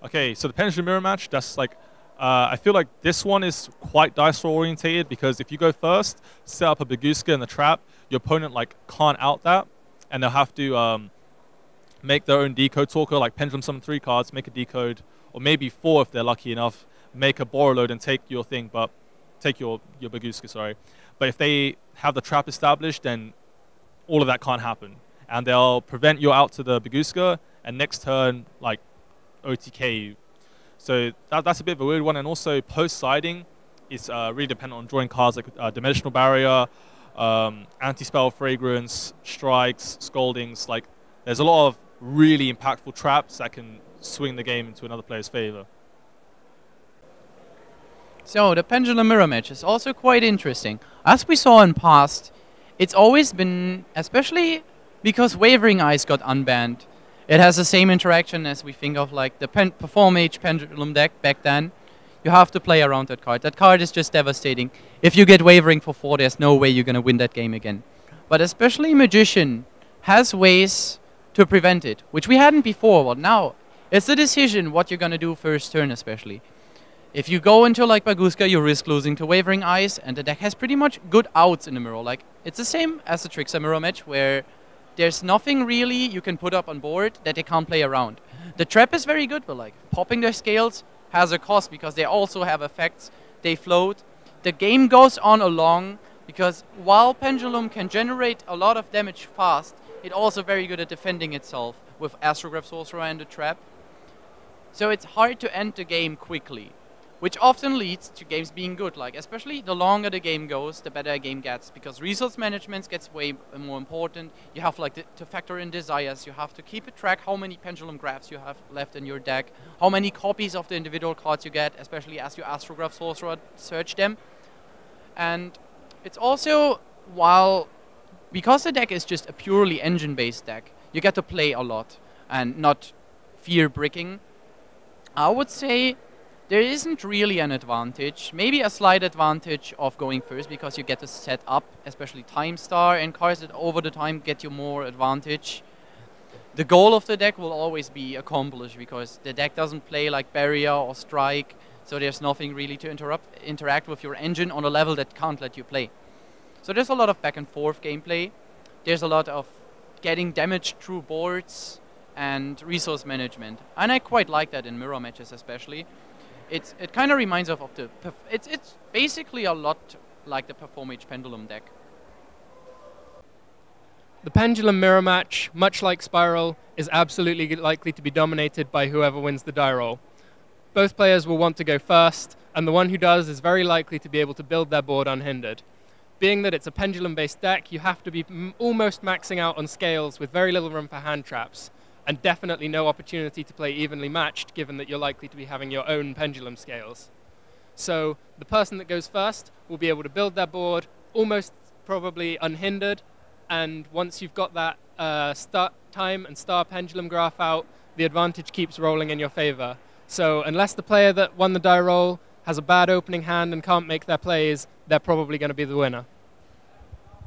Okay, so the Pendulum Mirrormatch, that's like, I feel like this one is quite dice roll orientated because if you go first, set up a Baguska in the trap, your opponent like can't out that, and they'll have to make their own decode talker, like Pendulum summon 3 cards, make a decode, or maybe 4 if they're lucky enough, make a borrow load and take your thing, but take your Baguska, sorry. But if they have the trap established, then all of that can't happen. And they'll prevent your out to the Baguska, and next turn, like, OTK you. So that's a bit of a weird one. And also, post-siding is really dependent on drawing cards like Dimensional Barrier, Anti-Spell Fragrance, Strikes, Scoldings. Like, there's a lot of really impactful traps that can swing the game into another player's favor. So, the Pendulum Mirrormatch is also quite interesting. As we saw in past, it's always been, especially because Wavering Eyes got unbanned, it has the same interaction as we think of like the Perform Age Pendulum deck back then. You have to play around that card. That card is just devastating. If you get Wavering for 4, there's no way you're going to win that game again. But especially Magician has ways to prevent it, which we hadn't before. But now, it's the decision what you're going to do first turn especially. If you go into like Baguska, you risk losing to Wavering Eyes, and the deck has pretty much good outs in the mirror. Like, it's the same as the Trickster Mirrormatch, where there's nothing really you can put up on board that they can't play around. The trap is very good, but like popping their scales has a cost because they also have effects. They float. The game goes on along because while Pendulum can generate a lot of damage fast, it's also very good at defending itself with Astrograph Sorcerer and the trap. So it's hard to end the game quickly, which often leads to games being good. Like, especially the longer the game goes, the better a game gets, because resource management gets way more important. You have like to factor in desires. You have to keep a track how many Pendulum Graphs you have left in your deck, how many copies of the individual cards you get, especially as you Astrograph Sorcerer search them. And it's also, because the deck is just a purely engine-based deck, you get to play a lot and not fear bricking. I would say there isn't really an advantage, maybe a slight advantage of going first because you get to set up, especially Time Star and cards that over the time get you more advantage. The goal of the deck will always be accomplished because the deck doesn't play like Barrier or Strike, so there's nothing really to interact with your engine on a level that can't let you play. So there's a lot of back and forth gameplay. There's a lot of getting damage through boards and resource management. And I quite like that in mirror matches especially. It kind of reminds of the... It's basically a lot like the Perform Age Pendulum deck. The Pendulum Mirrormatch, much like Spiral, is absolutely likely to be dominated by whoever wins the die roll. Both players will want to go first, and the one who does is very likely to be able to build their board unhindered. Being that it's a Pendulum-based deck, you have to be almost maxing out on scales with very little room for hand traps, and definitely no opportunity to play evenly matched, given that you're likely to be having your own pendulum scales. So the person that goes first will be able to build their board almost probably unhindered, and once you've got that start time and star pendulum graph out, the advantage keeps rolling in your favor. So unless the player that won the die roll has a bad opening hand and can't make their plays, they're probably going to be the winner.